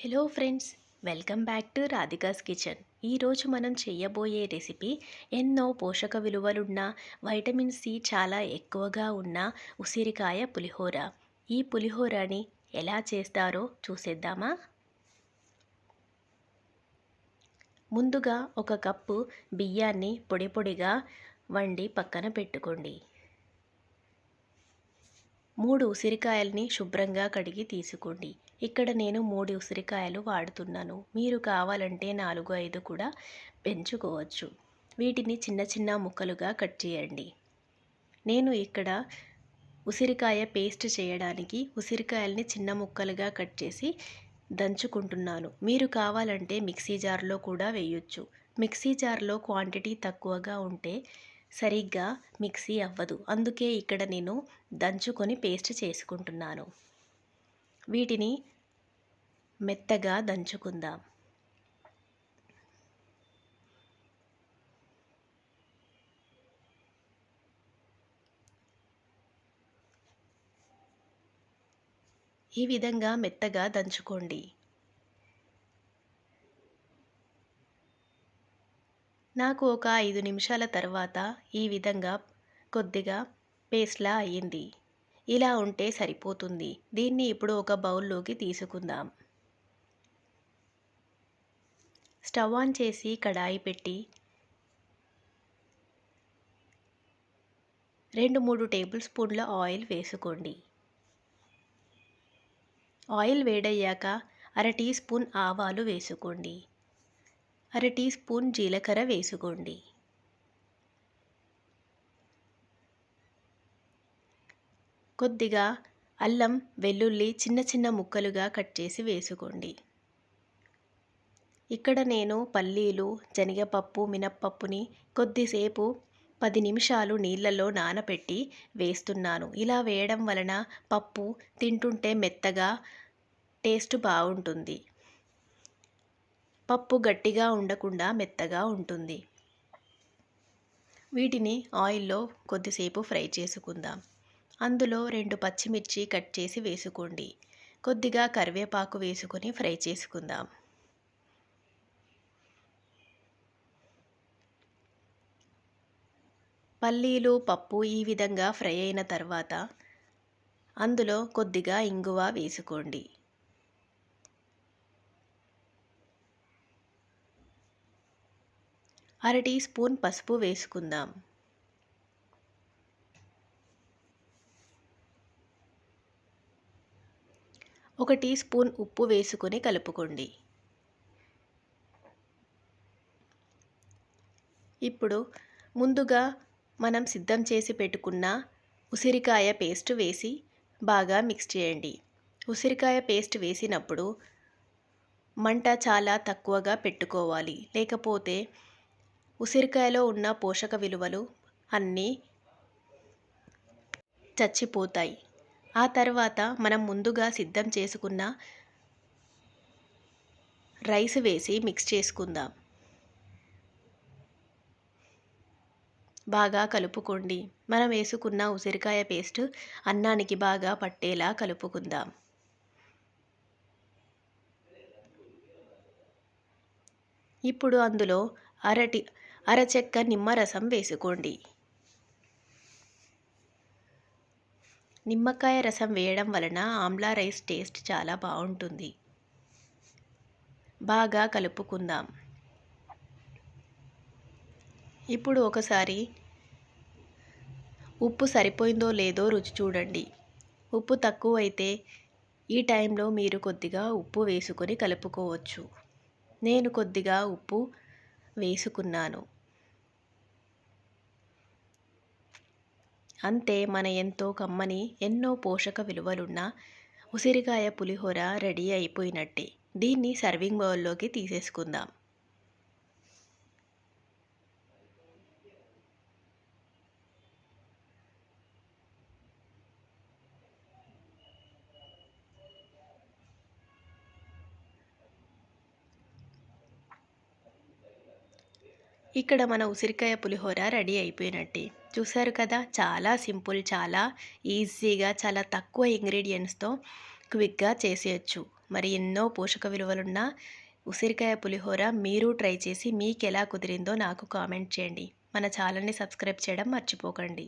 Hello friends, welcome back to Radhika's kitchen. ఈరోజు మనం చేయబోయే రెసిపీ ఎన్నో పోషక విలువలున్న, వైటమిన్ సి చాలా ఎక్కువగా ఉన్న ఉసిరికాయ పులిహోర. ఈ పులిహోరని ఎలా చేస్తారో చూసేద్దామా? ముందుగా ఒక కప్పు బియ్యాన్ని పొడి పొడిగా వండి పక్కన పెట్టుకోండి. 3 ఉసిరికాయల్ని శుభ్రంగా కడిగి తీసుకోండి. ఇక్కడ నేను 3 ఉసిరికాయలు వాడుతున్నాను. మీరు కావాలంటే 4, 5 కూడా పెంచుకోవచ్చు. వీటిని చిన్న చిన్న ముక్కలుగా కట్ చేయండి. నేను ఇక్కడ ఉసిరికాయ పేస్ట్ చేయడానికి ఉసిరికాయల్ని చిన్న ముక్కలుగా కట్ చేసి దంచుకుంటున్నాను. మీరు కావాలంటే మిక్సీ జార్లో కూడా వేయొచ్చు. మిక్సీ జార్లో క్వాంటిటీ తక్కువగా ఉంటే సరిగ్గా మిక్సీ అవ్వదు. అందుకే ఇక్కడ నేను దంచుకొని పేస్ట్ చేసుకుంటున్నాను. వీటిని మెత్తగా దంచుకుందాం. ఈ విధంగా మెత్తగా దంచుకోండి. నాకు ఒక 5 నిమిషాల తర్వాత ఈ విధంగా కొద్దిగా పేస్ట్‌లా అయ్యింది. ఇలా ఉంటే సరిపోతుంది. దీన్ని ఇప్పుడు ఒక బౌల్‌లోకి తీసుకుందాం. స్టవ్ ఆన్ చేసి కడాయి పెట్టి 2-3 టేబుల్ స్పూన్ల ఆయిల్ వేసుకోండి. ఆయిల్ వేడయ్యాక అర టీ స్పూన్ ఆవాలు వేసుకోండి. అర టీ స్పూన్ జీలకర్ర వేసుకోండి. కొద్దిగా అల్లం వెల్లుల్లి చిన్న చిన్న ముక్కలుగా కట్ చేసి వేసుకోండి. ఇక్కడ నేను పల్లీలు, శనగపప్పు, మినప్పప్పుని కొద్దిసేపు 10 నిమిషాలు నీళ్ళలో నానబెట్టి వేస్తున్నాను. ఇలా వేయడం వలన పప్పు తింటుంటే మెత్తగా టేస్ట్ బాగుంటుంది. పప్పు గట్టిగా ఉండకుండా మెత్తగా ఉంటుంది. వీటిని ఆయిల్లో కొద్దిసేపు ఫ్రై చేసుకుందాం. అందులో 2 పచ్చిమిర్చి కట్ చేసి వేసుకోండి. కొద్దిగా కరివేపాకు వేసుకొని ఫ్రై చేసుకుందాం. పల్లీలు, పప్పు ఈ విధంగా ఫ్రై అయిన తర్వాత అందులో కొద్దిగా ఇంగువ వేసుకోండి. అర టీ స్పూన్ పసుపు వేసుకుందాం. ఒక టీ స్పూన్ ఉప్పు వేసుకొని కలుపుకోండి. ఇప్పుడు ముందుగా మనం సిద్ధం చేసి పెట్టుకున్న ఉసిరికాయ పేస్ట్ వేసి బాగా మిక్స్ చేయండి. ఉసిరికాయ పేస్ట్ వేసినప్పుడు మంట చాలా తక్కువగా పెట్టుకోవాలి. లేకపోతే ఉసిరికాయలో ఉన్న పోషక విలువలు అన్నీ చచ్చిపోతాయి. ఆ తర్వాత మనం ముందుగా సిద్ధం చేసుకున్న రైస్ వేసి మిక్స్ చేసుకుందాం. బాగా కలుపుకోండి. మనం వేసుకున్న ఉసిరికాయ పేస్ట్ అన్నానికి బాగా పట్టేలా కలుపుకుందాం. ఇప్పుడు అందులో అర చెక్క నిమ్మరసం వేసుకోండి. నిమ్మకాయ రసం వేయడం వలన ఆమ్లా రైస్ టేస్ట్ చాలా బాగుంటుంది. బాగా కలుపుకుందాం. ఇప్పుడు ఒకసారి ఉప్పు సరిపోయిందో లేదో రుచి చూడండి. ఉప్పు తక్కువైతే ఈ టైంలో మీరు కొద్దిగా ఉప్పు వేసుకొని కలుపుకోవచ్చు. నేను కొద్దిగా ఉప్పు వేసుకున్నాను. అంతే, మన ఎంతో కమ్మని ఎన్నో పోషక విలువలున్న ఉసిరికాయ పులిహోర రెడీ అయిపోయినట్టే. దీన్ని సర్వింగ్ బౌల్లోకి తీసేసుకుందాం. ఇక్కడ మన ఉసిరికాయ పులిహోర రెడీ అయిపోయినట్టే. చూసారు కదా, చాలా సింపుల్, చాలా ఈజీగా, చాలా తక్కువ ఇంగ్రీడియంట్స్తో క్విక్గా చేసేయచ్చు. మరి ఎన్నో పోషక విలువలున్న ఉసిరికాయ పులిహోర మీరు ట్రై చేసి మీకెలా కుదిరిందో నాకు కామెంట్ చేయండి. మన ఛానల్‌ని సబ్స్క్రైబ్ చేయడం మర్చిపోకండి.